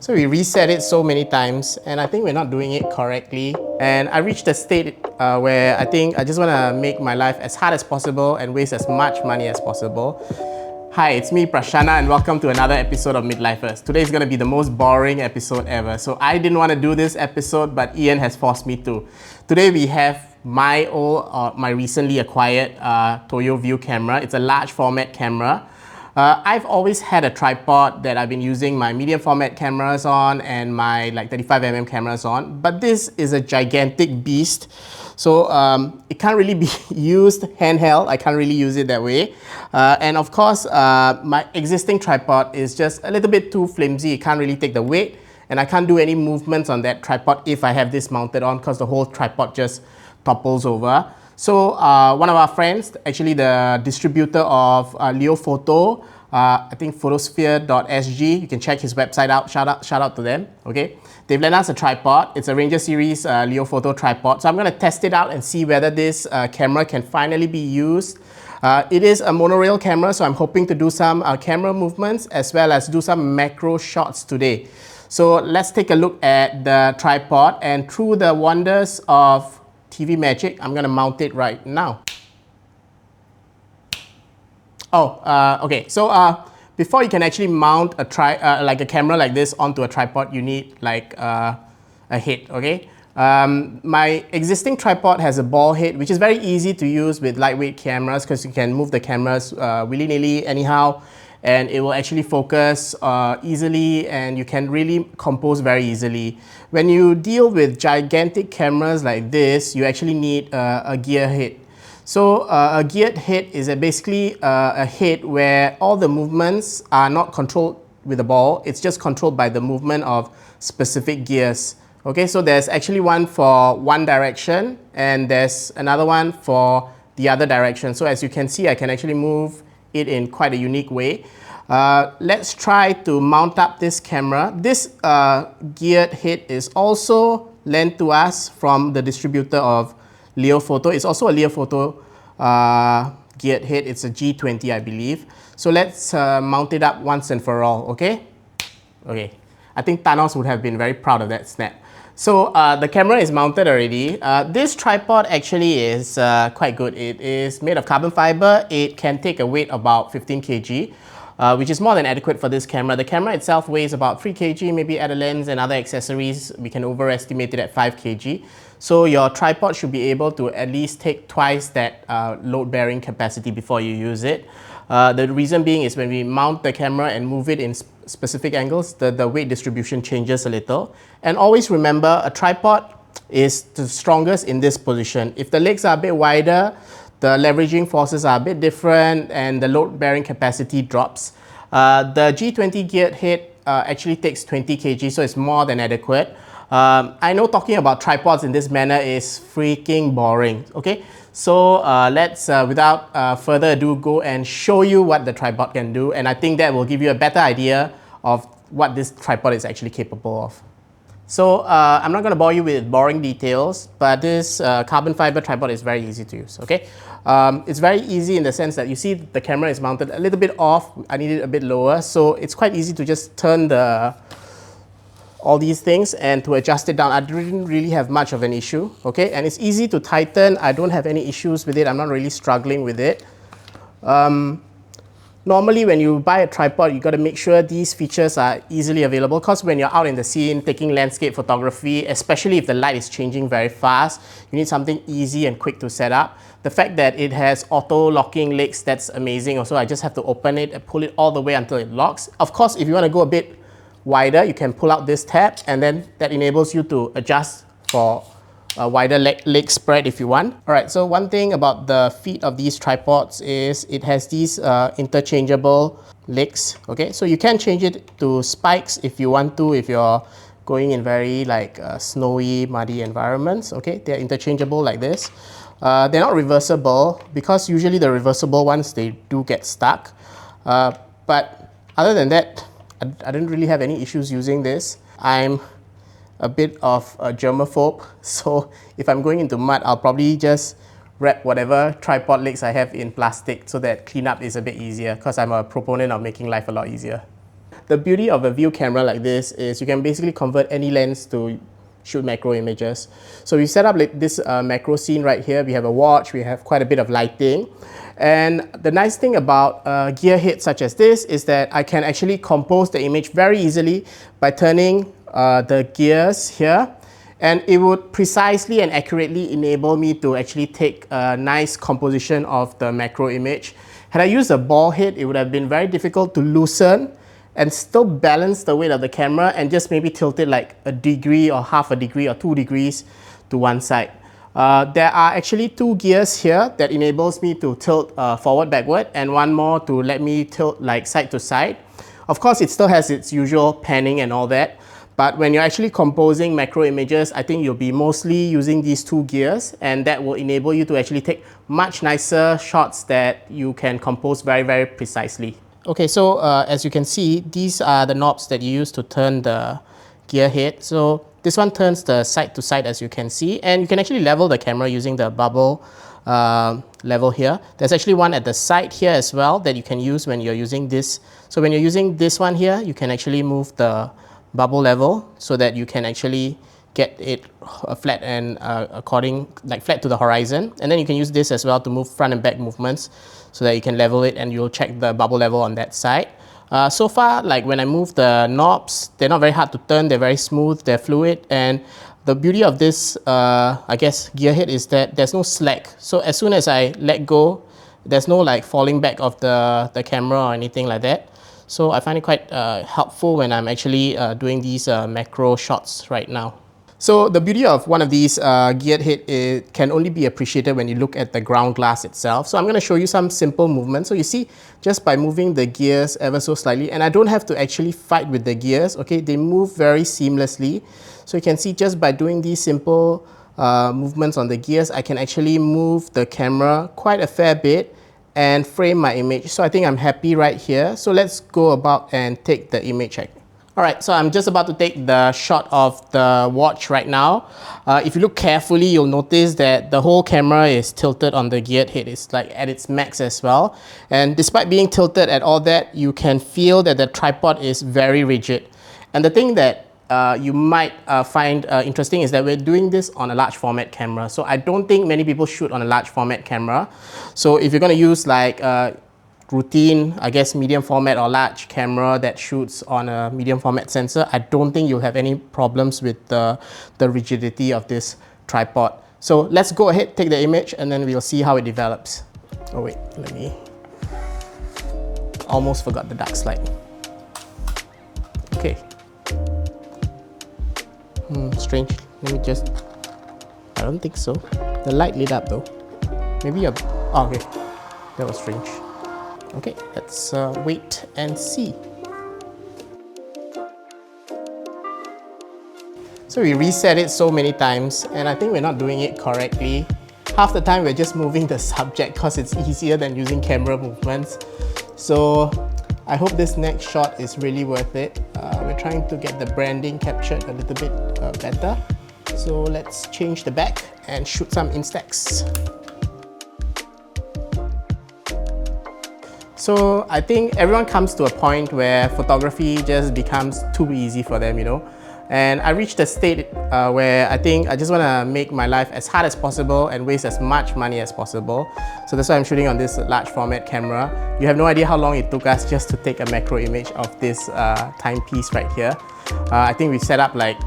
So we reset it so many times and I think we're not doing it correctly. And I reached a state where I think I just want to make my life as hard as possible and waste as much money as possible. Hi, it's me Prashanna and welcome to another episode of Midlifers. Today is going to be the most boring episode ever. So I didn't want to do this episode, but Ian has forced me to. Today we have my recently acquired Toyo-view camera. It's a large format camera. I've always had a tripod that I've been using my medium format cameras on and my 35mm cameras on, but this is a gigantic beast. So it can't really be used handheld. I can't really use it that way. And of course, my existing tripod is just a little bit too flimsy. It can't really take the weight and I can't do any movements on that tripod if I have this mounted on because the whole tripod just topples over. So one of our friends, actually the distributor of Leofoto, I think photosphere.sg, you can check his website out, shout out to them, okay? They've lent us a tripod. It's a Ranger series Leofoto tripod. So I'm gonna test it out and see whether this camera can finally be used. It is a monorail camera, so I'm hoping to do some camera movements as well as do some macro shots today. So let's take a look at the tripod, and through the wonders of TV magic, I'm gonna mount it right now. Okay, so before you can actually mount a camera like this onto a tripod, you need a head, okay? My existing tripod has a ball head, which is very easy to use with lightweight cameras because you can move the cameras willy-nilly anyhow, and it will actually focus easily and you can really compose very easily. When you deal with gigantic cameras like this, you actually need a gear head. So a geared head is basically a head where all the movements are not controlled with the ball, it's just controlled by the movement of specific gears. Okay, so there's actually one for one direction and there's another one for the other direction. So as you can see, I can actually move it in quite a unique way. Let's try to mount up this camera. This geared head is also lent to us from the distributor of Leofoto. It's also a Leofoto geared head. It's a G20, I believe. So let's mount it up once and for all, okay? Okay, I think Thanos would have been very proud of that snap. So the camera is mounted already. This tripod actually is quite good. It is made of carbon fiber. It can take a weight about 15 kg, which is more than adequate for this camera. The camera itself weighs about 3 kg, maybe add a lens and other accessories, we can overestimate it at 5 kg. So your tripod should be able to at least take twice that load-bearing capacity before you use it. The reason being is when we mount the camera and move it in specific angles, the weight distribution changes a little. And always remember, a tripod is the strongest in this position. If the legs are a bit wider, the leveraging forces are a bit different and the load-bearing capacity drops. The G20 geared head actually takes 20 kg, so it's more than adequate. I know talking about tripods in this manner is freaking boring, okay? So let's, without further ado, go and show you what the tripod can do, and I think that will give you a better idea of what this tripod is actually capable of. So I'm not going to bore you with boring details, but this carbon fiber tripod is very easy to use, okay? It's very easy in the sense that you see the camera is mounted a little bit off. I need it a bit lower, so it's quite easy to just turn all these things and to adjust it down. I didn't really have much of an issue, okay? And it's easy to tighten. I don't have any issues with it. I'm not really struggling with it. Normally when you buy a tripod, you got to make sure these features are easily available because when you're out in the scene taking landscape photography, especially if the light is changing very fast, you need something easy and quick to set up. The fact that it has auto locking legs, that's amazing. Also, I just have to open it and pull it all the way until it locks. Of course, if you want to go a bit wider, you can pull out this tab and then that enables you to adjust for a wider leg spread if you want. Alright, so one thing about the feet of these tripods is it has these interchangeable legs, okay? So you can change it to spikes if you want to, if you're going in very snowy, muddy environments, okay? They're interchangeable like this. They're not reversible because usually the reversible ones, they do get stuck. But other than that, I didn't really have any issues using this. I'm a bit of a germaphobe, so if I'm going into mud, I'll probably just wrap whatever tripod legs I have in plastic so that cleanup is a bit easier because I'm a proponent of making life a lot easier. the beauty of a view camera like this is you can basically convert any lens to shoot macro images. So we set up like this macro scene right here. We have a watch, we have quite a bit of lighting. And the nice thing about a gear head such as this is that I can actually compose the image very easily by turning the gears here. And it would precisely and accurately enable me to actually take a nice composition of the macro image. Had I used a ball head, it would have been very difficult to loosen and still balance the weight of the camera and just maybe tilt it like a degree or half a degree or 2 degrees to one side. There are actually 2 gears here that enables me to tilt forward, backward, and one more to let me tilt like side to side. Of course, it still has its usual panning and all that. But when you're actually composing macro images, I think you'll be mostly using these 2 gears, and that will enable you to actually take much nicer shots that you can compose very, very precisely. Okay, so as you can see, these are the knobs that you use to turn the gear head. So this one turns the side to side, as you can see, and you can actually level the camera using the bubble level here. There's actually one at the side here as well that you can use when you're using this. So when you're using this one here, you can actually move the bubble level so that you can actually get it flat and flat to the horizon. And then you can use this as well to move front and back movements so that you can level it and you'll check the bubble level on that side. So far, like when I move the knobs, they're not very hard to turn, they're very smooth, they're fluid, and the beauty of this, I guess, gear head is that there's no slack. So as soon as I let go, there's no like falling back of the camera or anything like that. So I find it quite helpful when I'm actually doing these macro shots right now. So the beauty of one of these geared head can only be appreciated when you look at the ground glass itself. So I'm going to show you some simple movements. So you see, just by moving the gears ever so slightly, and I don't have to actually fight with the gears, okay, they move very seamlessly. So you can see just by doing these simple movements on the gears, I can actually move the camera quite a fair bit and frame my image. So I think I'm happy right here. So let's go about and take the image. Alright, so I'm just about to take the shot of the watch right now. If you look carefully, you'll notice that the whole camera is tilted on the geared head. It's like at its max as well. And despite being tilted at all that, you can feel that the tripod is very rigid. And the thing that you might find interesting is that we're doing this on a large format camera. So I don't think many people shoot on a large format camera. So if you're going to use like routine, I guess, medium format or large camera that shoots on a medium format sensor, I don't think you'll have any problems with the rigidity of this tripod. So let's go ahead, take the image, and then we'll see how it develops. Oh wait, let me... Almost forgot the dark slide. Okay. Strange. Let me just... I don't think so. The light lit up though. Maybe a... Oh, okay. That was strange. Okay, let's wait and see. So we reset it so many times, and I think we're not doing it correctly. Half the time we're just moving the subject because it's easier than using camera movements. So I hope this next shot is really worth it. We're trying to get the branding captured a little bit better. So let's change the back and shoot some Instax. So I think everyone comes to a point where photography just becomes too easy for them, you know. And I reached a state where I think I just want to make my life as hard as possible and waste as much money as possible. So that's why I'm shooting on this large format camera. You have no idea how long it took us just to take a macro image of this timepiece right here. I think we set up like,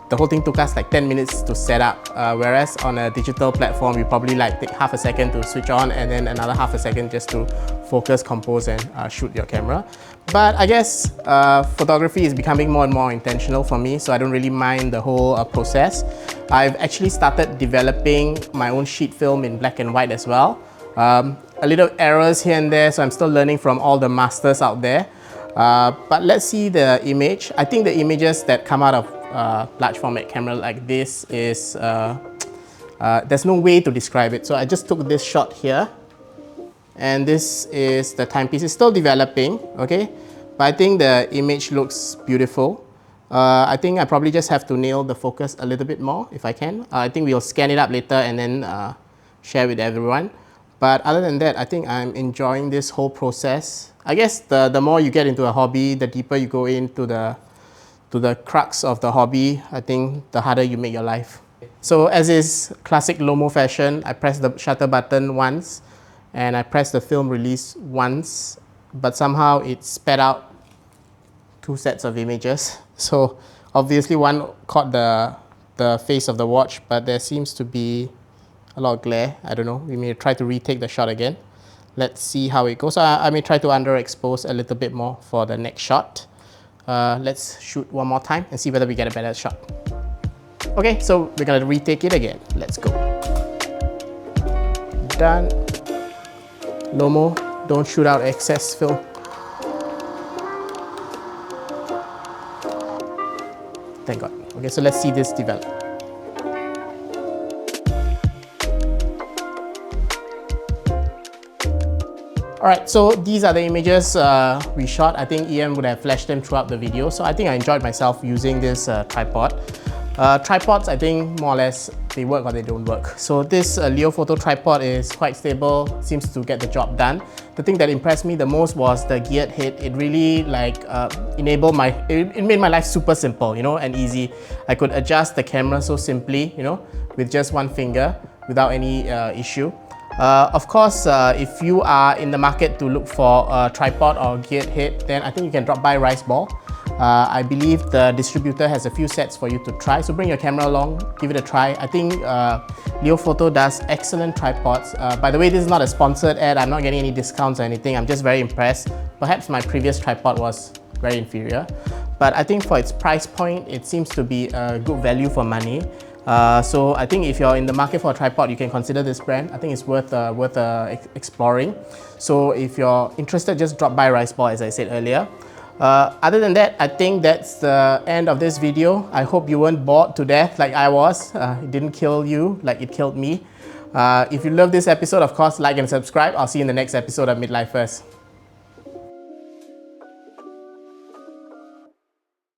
the whole thing took us like 10 minutes to set up, whereas on a digital platform, you probably like take half a second to switch on and then another half a second just to focus, compose, and shoot your camera. But I guess photography is becoming more and more intentional for me, so I don't really mind the whole process. I've actually started developing my own sheet film in black and white as well. A little errors here and there, so I'm still learning from all the masters out there. But let's see the image. I think the images that come out of large format camera like this is, there's no way to describe it. So I just took this shot here, and this is the timepiece. It's still developing, okay? But I think the image looks beautiful. I think I probably just have to nail the focus a little bit more if I can. I think we'll scan it up later and then share with everyone. But other than that, I think I'm enjoying this whole process. I guess the more you get into a hobby, the deeper you go into the crux of the hobby, I think the harder you make your life. So as is classic Lomo fashion, I press the shutter button once and I press the film release once, but somehow it spat out 2 sets of images. So obviously one caught the face of the watch, but there seems to be a lot of glare. I don't know, we may try to retake the shot again. Let's see how it goes. I may try to underexpose a little bit more for the next shot. Let's shoot one more time and see whether we get a better shot. Okay, so we're gonna retake it again. Let's go. Done. Lomo, don't shoot out excess film. Thank God. Okay, so let's see this develop. Alright, so these are the images we shot. I think Ian would have flashed them throughout the video. So I think I enjoyed myself using this tripod. Tripods, I think more or less, they work or they don't work. So this Leofoto tripod is quite stable, seems to get the job done. The thing that impressed me the most was the geared head. It really it made my life super simple, you know, and easy. I could adjust the camera so simply, you know, with just one finger without any issue. Of course, if you are in the market to look for a tripod or geared head, then I think you can drop by Rice Ball. I believe the distributor has a few sets for you to try, so bring your camera along, give it a try. I think Leofoto does excellent tripods. By the way, this is not a sponsored ad, I'm not getting any discounts or anything, I'm just very impressed. Perhaps my previous tripod was very inferior, but I think for its price point, it seems to be a good value for money. So I think if you're in the market for a tripod, you can consider this brand. I think it's worth exploring. So if you're interested, just drop by Rice Ball, as I said earlier. Other than that, I think that's the end of this video. I hope you weren't bored to death like I was. It didn't kill you like it killed me. If you love this episode, of course, like and subscribe. I'll see you in the next episode of Midlifers.